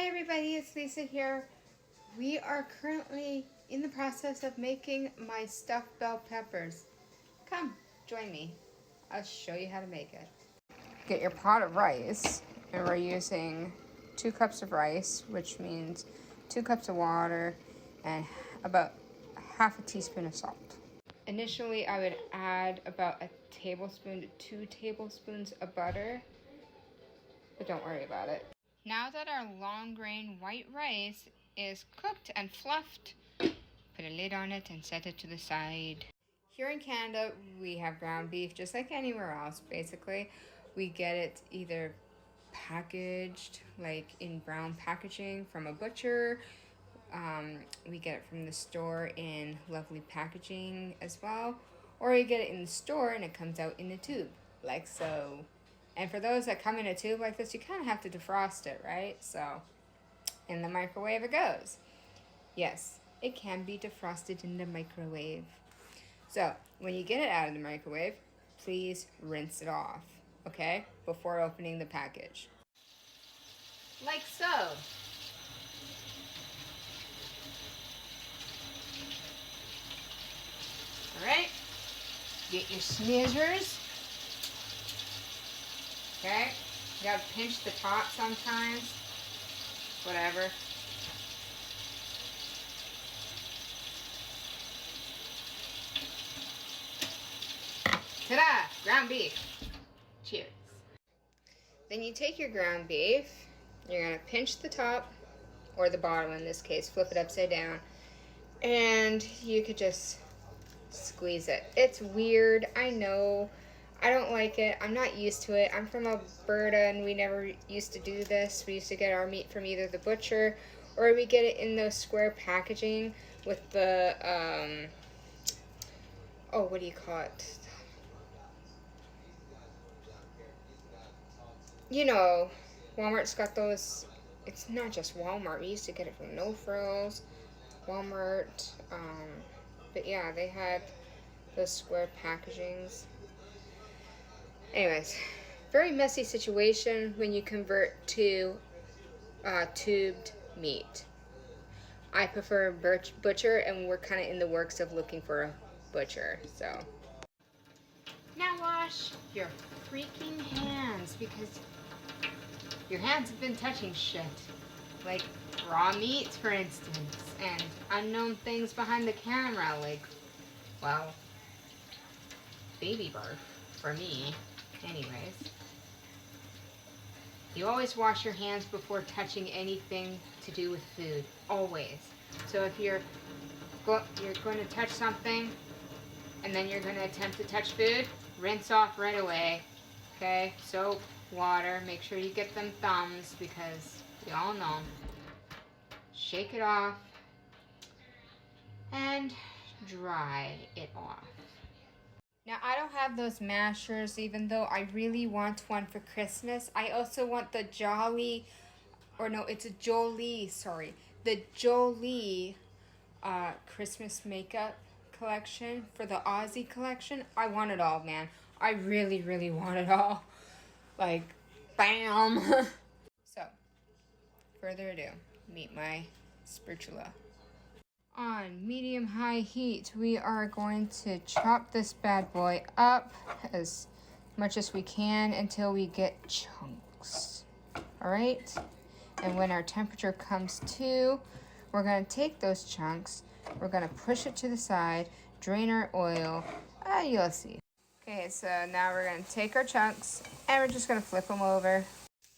Hi everybody, it's Lisa here. We are currently in the process of making my stuffed bell peppers. Come, join me. I'll show you how to make it. Get your pot of rice, and we're using 2 cups of rice, which means 2 cups of water and about half a teaspoon of salt. Initially, I would add about a tablespoon to 2 tablespoons of butter, but don't worry about it. Now that our long grain white rice is cooked and fluffed, put a lid on it and set it to the side. Here in Canada, we have ground beef just like anywhere else, basically. We get it either packaged, like in brown packaging from a butcher. We get it from the store in lovely packaging as well. Or you get it in the store and it comes out in a tube, like so. And for those that come in a tube like this, you kind of have to defrost it, right? So, in the microwave it goes. Yes, it can be defrosted in the microwave. So, when you get it out of the microwave, please rinse it off, okay? Before opening the package. Like so. Alright, get your scissors. Okay, you gotta pinch the top sometimes, whatever. Ta-da! Ground beef. Cheers. Then you take your ground beef, you're gonna pinch the top, or the bottom in this case, flip it upside down, and you could just squeeze it. It's weird, I know. I don't like it. I'm not used to it. I'm from Alberta and we never used to do this. We used to get our meat from either the butcher or we get it in those square packaging with the, oh, what do you call it? You know, Walmart's got those. It's not just Walmart. We used to get it from No Frills, Walmart. But yeah, they had those square packagings. Anyways, very messy situation when you convert to tubed meat. I prefer butcher, and we're kind of in the works of looking for a butcher, so. Now wash your freaking hands, because your hands have been touching shit. Like raw meat, for instance, and unknown things behind the camera, like, well, baby barf, for me. Anyways, you always wash your hands before touching anything to do with food, always. So if you're going to touch something and then you're going to attempt to touch food, rinse off right away, okay? Soap, water, make sure you get them thumbs because we all know. Shake it off and dry it off. Now, I don't have those mashers, even though I really want one for Christmas. I also want the Jolie, or no, it's a Jolie, sorry. The Jolie Christmas makeup collection for the Aussie collection. I want it all, man. I really, really want it all. Like, bam! So, further ado, meet my spatula. On medium-high heat, we are going to chop this bad boy up as much as we can until we get chunks. All right? And when our temperature comes to, we're going to take those chunks, we're going to push it to the side, drain our oil, you'll see. Okay, so now we're going to take our chunks and we're just going to flip them over.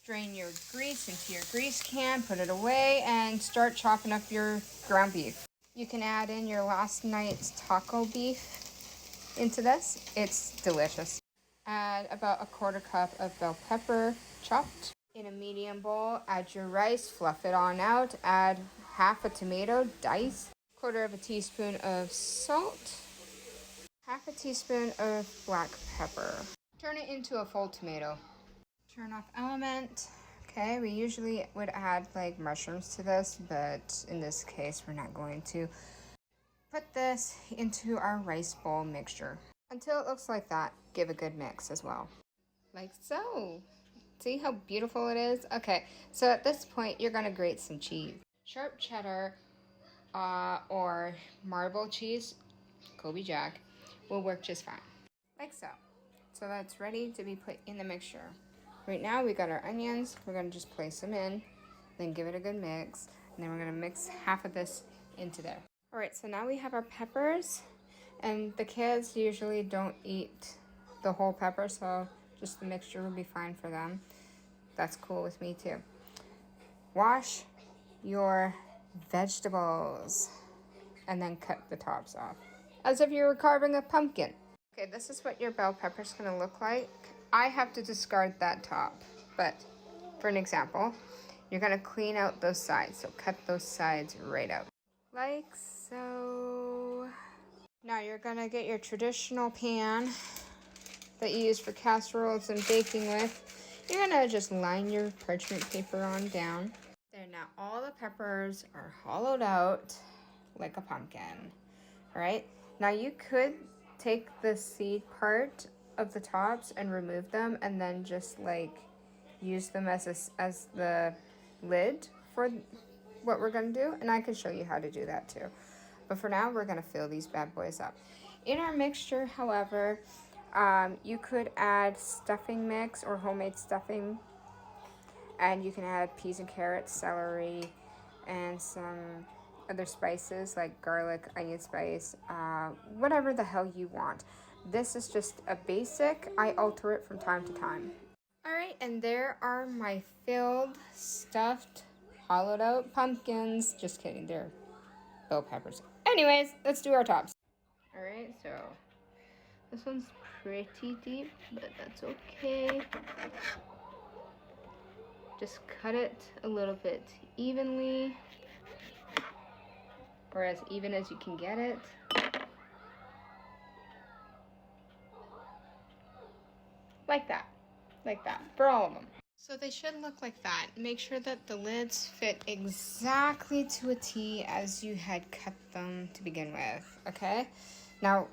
Drain your grease into your grease can, put it away, and start chopping up your ground beef. You can add in your last night's taco beef into this. It's delicious. Add about a 1/4 cup of bell pepper chopped. In a medium bowl, add your rice, fluff it on out. Add half a tomato diced, 1/4 teaspoon of salt, half a teaspoon of black pepper. Turn it into a full tomato. Turn off element. Okay, we usually would add like mushrooms to this, but in this case, we're not going to. Put this into our rice bowl mixture. Until it looks like that, give a good mix as well. Like so. See how beautiful it is? Okay, so at this point, you're gonna grate some cheese. Sharp cheddar or marble cheese, Kobe Jack, will work just fine. Like so. So that's ready to be put in the mixture. Right now we got our onions. We're gonna just place them in, then give it a good mix, and then we're gonna mix half of this into there. All right, so now we have our peppers, and the kids usually don't eat the whole pepper, so just the mixture will be fine for them. That's cool with me too. Wash your vegetables and then cut the tops off as if you were carving a pumpkin. Okay, this is what your bell pepper is going to look like. I have to discard that top, but for an example, you're going to clean out those sides, so cut those sides right out. Like so. Now you're going to get your traditional pan that you use for casseroles and baking with. You're going to just line your parchment paper on down. There, now all the peppers are hollowed out like a pumpkin. All right, now you could take the seed part of the tops and remove them and then just like use them as the lid for what we're gonna do, and I can show you how to do that too. But for now, we're gonna fill these bad boys up. In our mixture, however, you could add stuffing mix or homemade stuffing, and you can add peas and carrots, celery, and some other spices like garlic, onion spice, whatever the hell you want. This is just a basic. I alter it from time to time. All right, and there are my filled, stuffed, hollowed out pumpkins. Just kidding, they're bell peppers. Anyways, let's do our tops. All right, so this one's pretty deep, but that's okay. Just cut it a little bit evenly, or as even as you can get it. Like that, for all of them. So they should look like that. Make sure that the lids fit exactly to a T as you had cut them to begin with, okay? Now,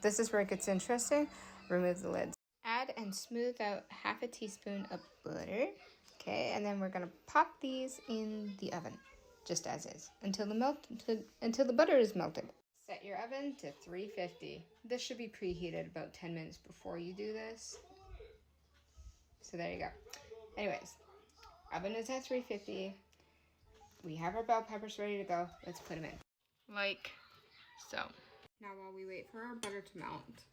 this is where it gets interesting. Remove the lids. Add and smooth out half a teaspoon of butter, okay? And then we're gonna pop these in the oven, just as is, until the butter is melted. Set your oven to 350. This should be preheated about 10 minutes before you do this. So there you go. Anyways, oven is at 350. We have our bell peppers ready to go. Let's put them in. Like so. Now while we wait for our butter to melt,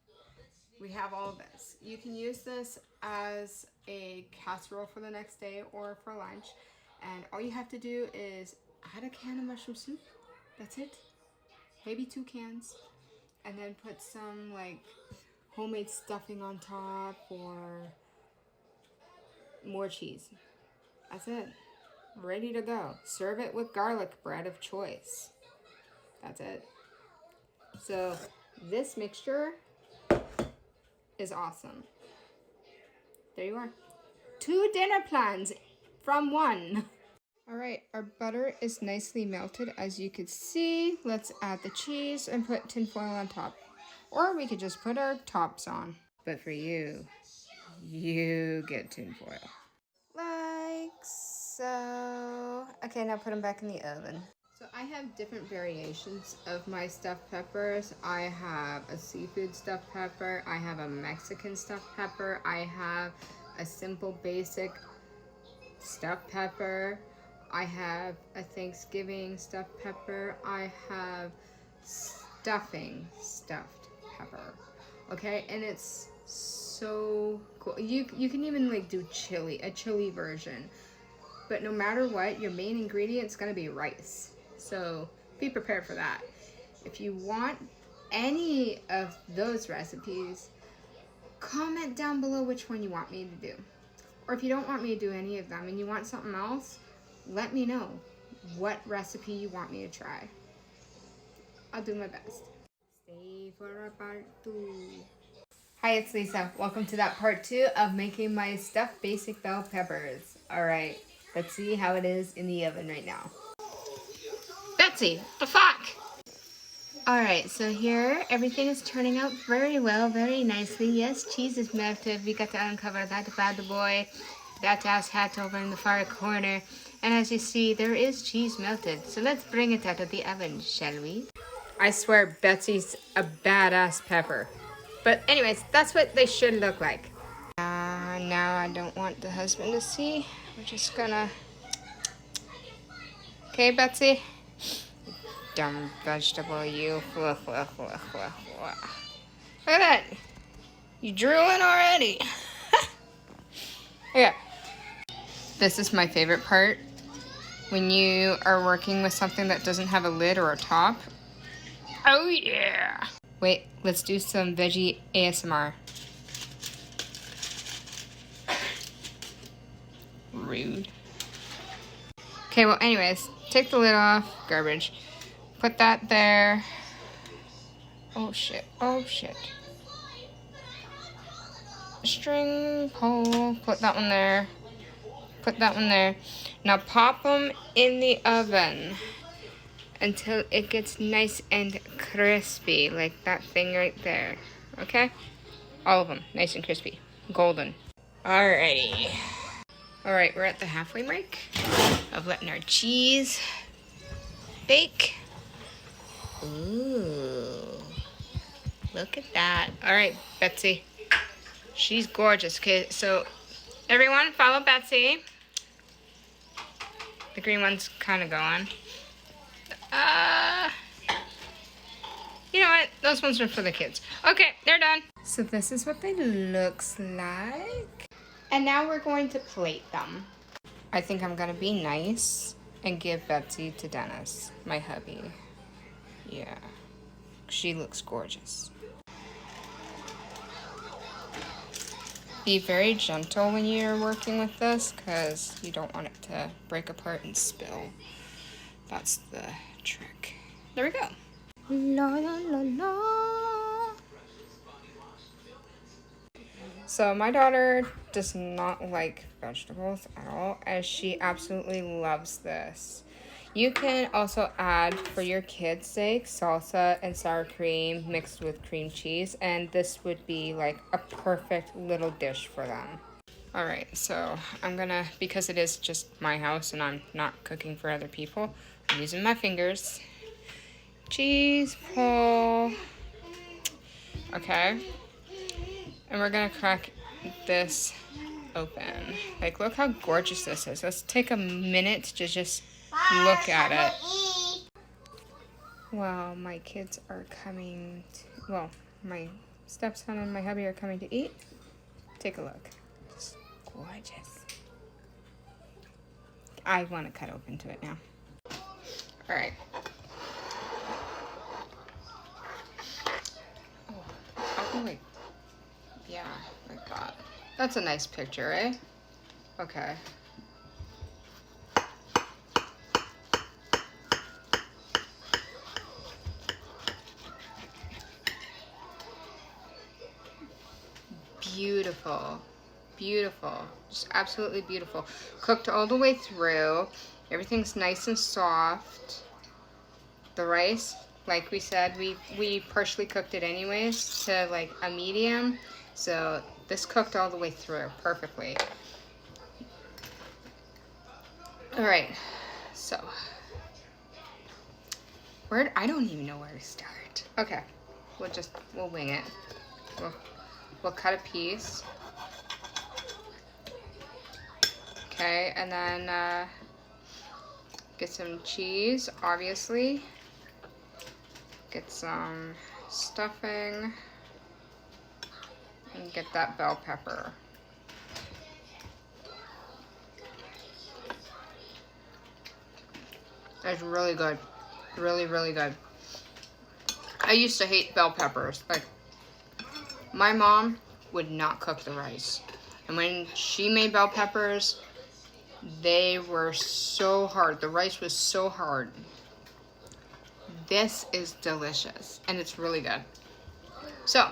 we have all this. You can use this as a casserole for the next day or for lunch. And all you have to do is add a can of mushroom soup. That's it. Maybe 2 cans. And then put some like homemade stuffing on top or more cheese. That's it. Ready to go. Serve it with garlic bread of choice. That's it. So this mixture is awesome. There you are. 2 dinner plans from 1. All right, our butter is nicely melted as you could see. Let's add the cheese and put tinfoil on top. Or we could just put our tops on. But for you, you get tinfoil. Like so. Okay, now put them back in the oven. So I have different variations of my stuffed peppers. I have a seafood stuffed pepper. I have a Mexican stuffed pepper. I have a simple basic stuffed pepper. I have a Thanksgiving stuffed pepper. I have stuffing stuffed pepper. Okay, and it's so cool. You can even like do a chili version. But no matter what, your main ingredient is gonna be rice. So be prepared for that. If you want any of those recipes, comment down below which one you want me to do. Or if you don't want me to do any of them and you want something else, let me know what recipe you want me to try. I'll do my best. Stay for a part 2. Hi, it's Lisa. Welcome to that part 2 of making my stuffed basic bell peppers. All right, let's see how it is in the oven right now. Betsy, the fuck? All right, so here everything is turning out very well, very nicely. Yes, cheese is melted. We got to uncover that bad boy. That ass hat over in the far corner. And as you see, there is cheese melted. So let's bring it out of the oven, shall we? I swear Betsy's a badass pepper. But anyways, that's what they should look like. Now I don't want the husband to see. We're just gonna... Okay, Betsy? Dumb vegetable, you. Look at that. You drooling already. Okay. This is my favorite part. When you are working with something that doesn't have a lid or a top. Oh yeah. Wait, let's do some veggie ASMR. Rude. Okay, well anyways, take the lid off. Garbage. Put that there. Oh shit, oh shit. String pole. Put that one there. Put that one there. Now pop them in the oven until it gets nice and crispy, like that thing right there. Okay? All of them, nice and crispy. Golden. Alrighty. Alright, we're at the halfway mark of letting our cheese bake. Ooh. Look at that. Alright, Betsy. She's gorgeous. Okay, so everyone follow Betsy. The green one's kind of going. You know what? Those ones are for the kids. Okay, they're done. So this is what they looks like. And now we're going to plate them. I think I'm gonna be nice and give Betsy to Dennis, my hubby. Yeah, she looks gorgeous. Be very gentle when you're working with this because you don't want it to break apart and spill. That's the trick. There we go. La la la la. So my daughter does not like vegetables at all, and she absolutely loves this. You can also add, for your kids' sake, salsa and sour cream mixed with cream cheese, and this would be like a perfect little dish for them. Alright, so I'm gonna, because it is just my house and I'm not cooking for other people, I'm using my fingers. Cheese pull. Okay. And we're gonna crack this open. Like, look how gorgeous this is. Let's take a minute to just look at it. Well, my kids are coming to, well, my stepson and my hubby are coming to eat. Take a look. It's gorgeous. I want to cut open to it now. All right. Oh, wait. Yeah, like that. That's a nice picture, eh? Okay. Beautiful. Beautiful. Just absolutely beautiful. Cooked all the way through. Everything's nice and soft. The rice, like we said, we partially cooked it anyways to like a medium. So this cooked all the way through perfectly. All right, so I don't even know where to start. Okay, we'll wing it. We'll cut a piece. Okay, and then get some cheese, obviously. Get some stuffing. And get that bell pepper. It's really good. Really, really good. I used to hate bell peppers. Like, my mom would not cook the rice. And when she made bell peppers, they were so hard. The rice was so hard. This is delicious. And it's really good. So,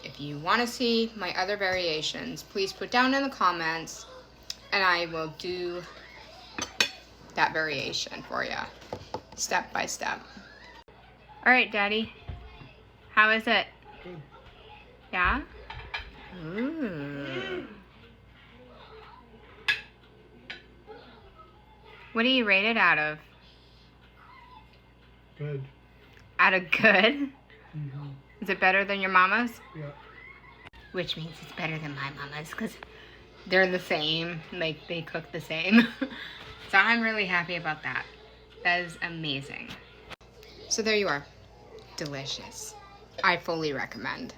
if you want to see my other variations, please put down in the comments and I will do that variation for you, step by step. All right, Daddy. How is it? Yeah? Ooh. What do you rate it out of? Good. Out of good? Mm-hmm. Is it better than your mama's? Yeah. Which means it's better than my mama's because they're the same. Like, they cook the same. So I'm really happy about that. That is amazing. So there you are. Delicious. I fully recommend.